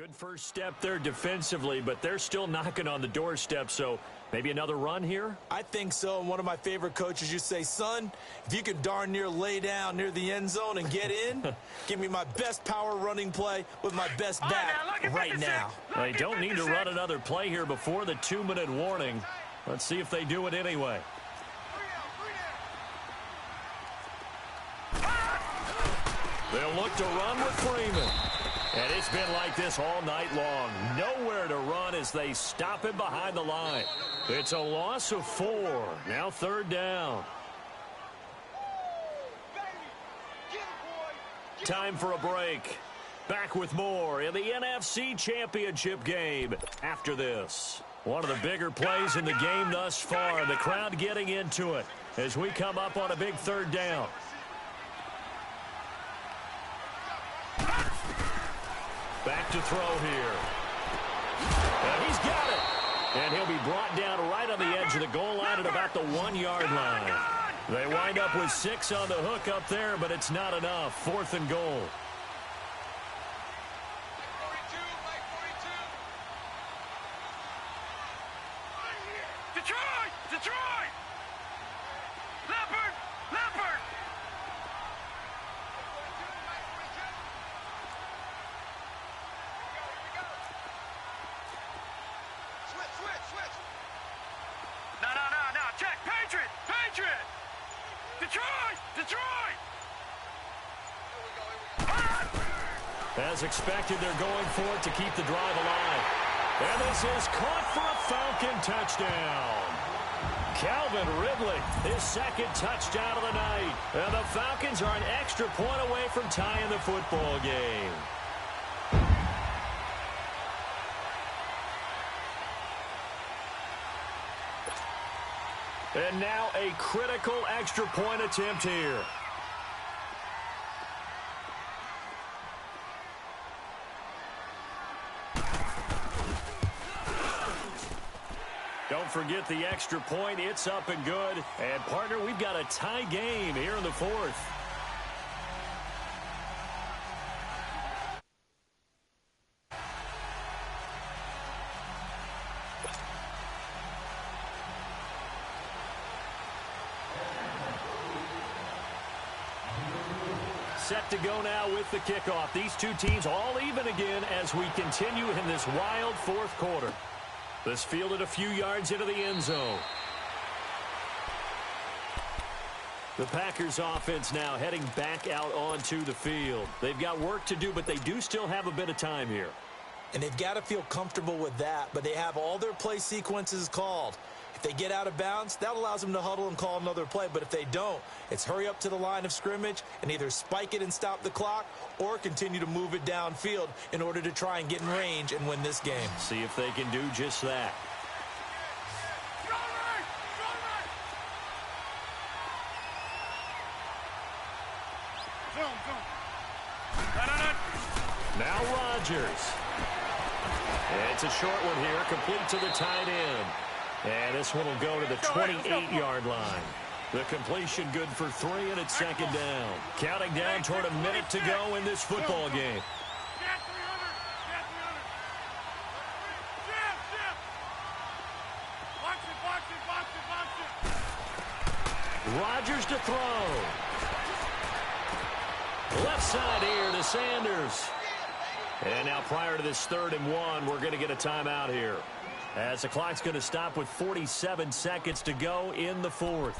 Good first step there defensively, but they're still knocking on the doorstep, so maybe another run here? I think so, and one of my favorite coaches used to say, son, if you can darn near lay down near the end zone and get in, give me my best power running play with my best back right now. They don't need to run another play here before the 2-minute warning. Let's see if they do it anyway. They'll look to run with Freeman. And it's been like this all night long. Nowhere to run as they stop him behind the line. It's a loss of 4. Now 3rd down. Time for a break. Back with more in the NFC Championship game after this. One of the bigger plays in the game thus far. The crowd getting into it as we come up on a big 3rd down. Back to throw here. And he's got it. And he'll be brought down right on the edge of the goal line at about the 1-yard line. They wind up with 6 on the hook up there, but it's not enough. 4th and goal. Detroit! Leopard! Switch! No, check! Patriot! Detroit! As expected, they're going for it to keep the drive alive. And this is caught for a Falcon touchdown. Calvin Ridley, his 2nd touchdown of the night. And the Falcons are an extra point away from tying the football game. And now a critical extra point attempt here. Don't forget the extra point. It's up and good. And, partner, we've got a tie game here in the 4th. Set to go now with the kickoff. These two teams all even again as we continue in this wild 4th quarter. This fielded a few yards into the end zone. The Packers offense now heading back out onto the field. They've got work to do, but they do still have a bit of time here. And they've got to feel comfortable with that, but they have all their play sequences called. If they get out of bounds, that allows them to huddle and call another play. But if they don't, it's hurry up to the line of scrimmage and either spike it and stop the clock or continue to move it downfield in order to try and get in range and win this game. See if they can do just that. Now Rodgers. It's a short one here, complete to the tight end. And this one will go to the 28-yard line. The completion good for 3, and it's 2nd down. Counting down toward a minute to go in this football game. Rodgers to throw. Left side here to Sanders. And now prior to this 3rd and 1, we're going to get a timeout here, as the clock's going to stop with 47 seconds to go in the 4th.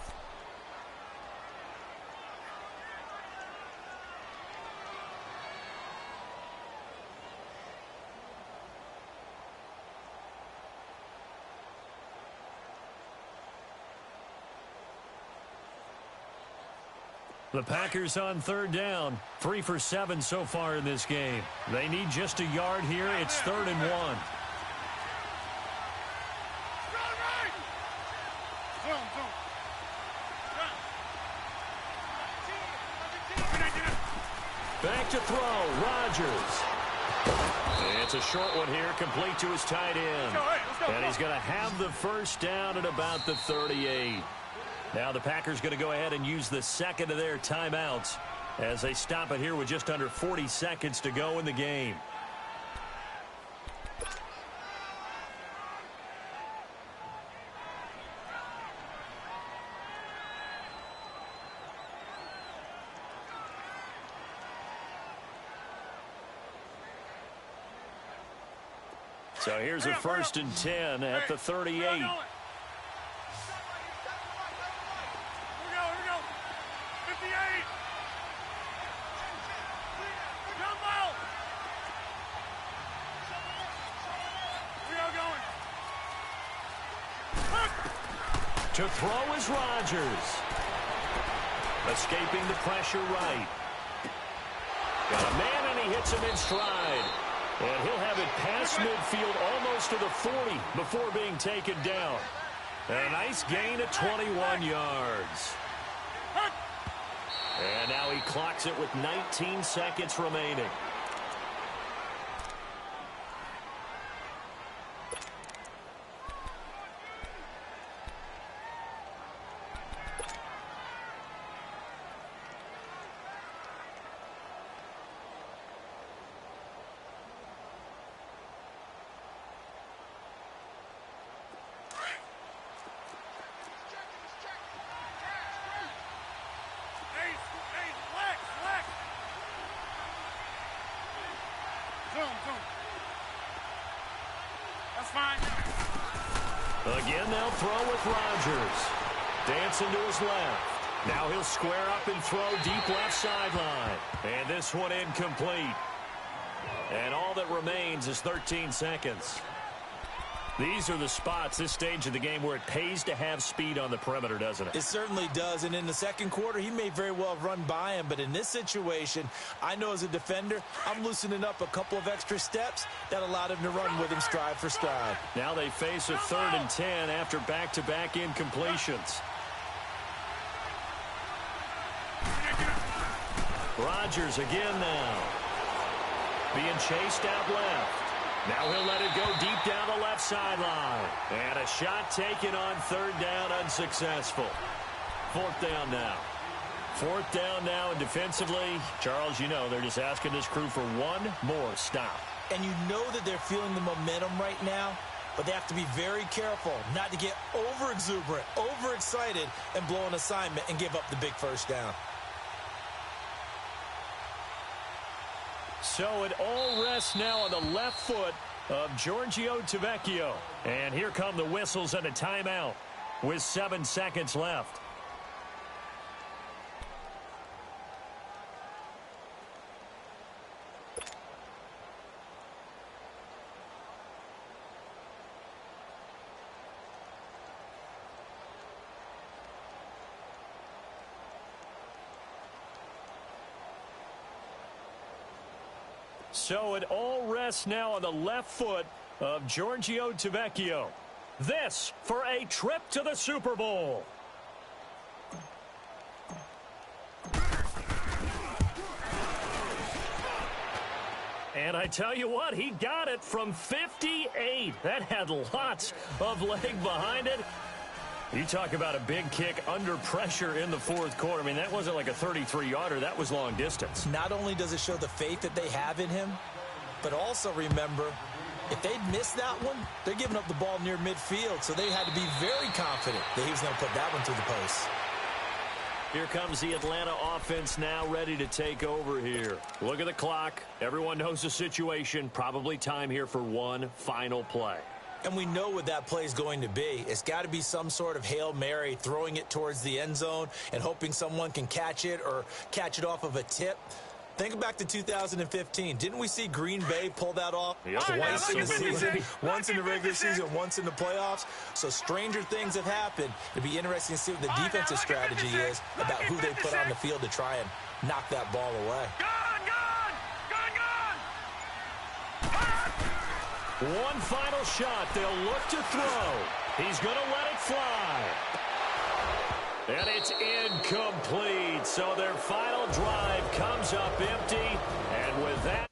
The Packers on 3rd down. 3 for 7 so far in this game. They need just a yard here. It's 3rd and 1. Back to throw. Rodgers. It's a short one here, complete to his tight end. And he's going to have the 1st down at about the 38. Now the Packers going to go ahead and use the 2nd of their timeouts as they stop it here with just under 40 seconds to go in the game. So here's a 1st and 10 at the 38. Here we go. 58. Jumbo. We are going. To throw is Rodgers. Escaping the pressure right. Got a man, and he hits him in stride. And he'll have it past midfield almost to the 40 before being taken down. And a nice gain of 21 yards. And now he clocks it with 19 seconds remaining. That's fine. Again, they'll throw with Rodgers. Dancing to his left. Now he'll square up and throw deep left sideline. And this one incomplete. And all that remains is 13 seconds. These are the spots, this stage of the game, where it pays to have speed on the perimeter, doesn't it? It certainly does, and in the second quarter, he may very well have run by him, but in this situation, I know as a defender, I'm loosening up a couple of extra steps that allowed him to run with him stride for stride. Now they face a 3rd and 10 after back-to-back incompletions. Rodgers again now. Being chased out left. Now he'll let it go deep down the left sideline. And a shot taken on 3rd down, unsuccessful. 4th down now. 4th down now, and defensively, Charles, you know, they're just asking this crew for one more stop. And you know that they're feeling the momentum right now, but they have to be very careful not to get over-exuberant, overexcited, and blow an assignment and give up the big 1st down. So it all rests now on the left foot of Giorgio Tavecchio. And here come the whistles and a timeout with 7 seconds left. So it all rests now on the left foot of Giorgio Tavecchio. This for a trip to the Super Bowl. And I tell you what, he got it from 58. That had lots of leg behind it. You talk about a big kick under pressure in the 4th quarter. I mean, that wasn't like a 33-yarder. That was long distance. Not only does it show the faith that they have in him, but also remember, if they'd missed that one, they're giving up the ball near midfield, so they had to be very confident that he was going to put that one through the post. Here comes the Atlanta offense now ready to take over here. Look at the clock. Everyone knows the situation. Probably time here for one final play. And we know what that play is going to be. It's got to be some sort of Hail Mary, throwing it towards the end zone and hoping someone can catch it or catch it off of a tip. Think back to 2015. Didn't we see Green Bay pull that off twice in the season? Once in the regular season, once in the playoffs. So stranger things have happened. It'd be interesting to see what the defensive strategy is about who they put on the field to try and knock that ball away. One final shot. They'll look to throw. He's going to let it fly. And it's incomplete. So their final drive comes up empty. And with that,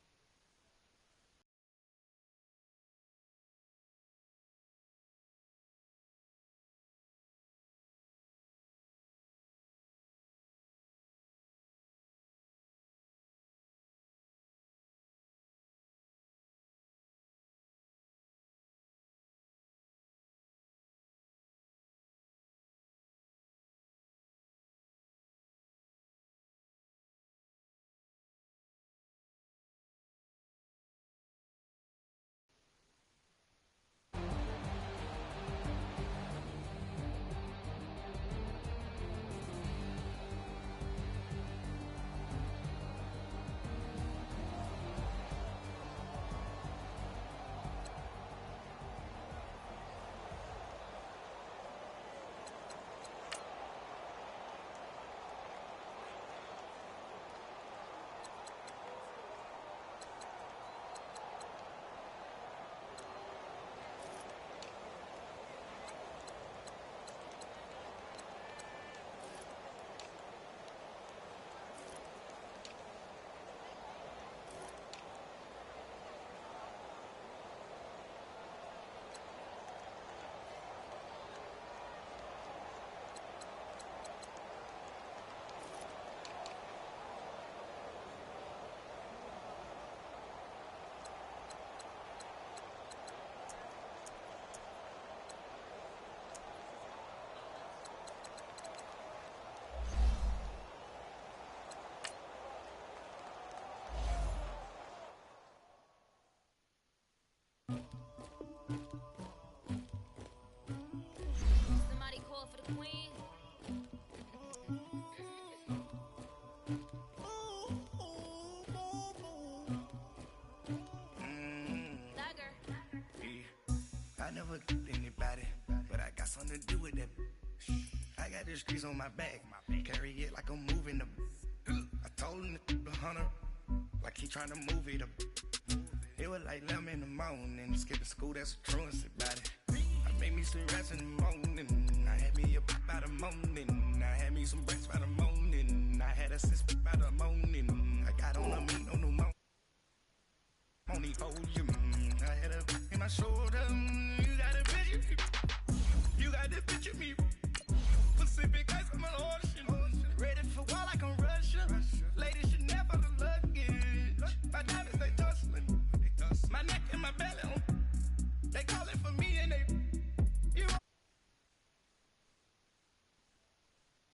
queen. I never anybody, but I got something to do with that. I got the streets on my back, carry it like I'm moving them. I told him to the hunter, like he trying to move it up. It was like 11 in the morning, skipping school, that's a truancy about it. I made me some rest in the morning, I had me a pop by the morning, I had me some breakfast by the morning, I had a sis by the morning, I got on a meat on the morning. Only volume, I had a in my shoulder. You got a picture, you got the picture me. Pacific ice on my ocean, ready for war like I'm Russian. Ladies should never look luggage. My diamonds they tussling, my neck and my belly.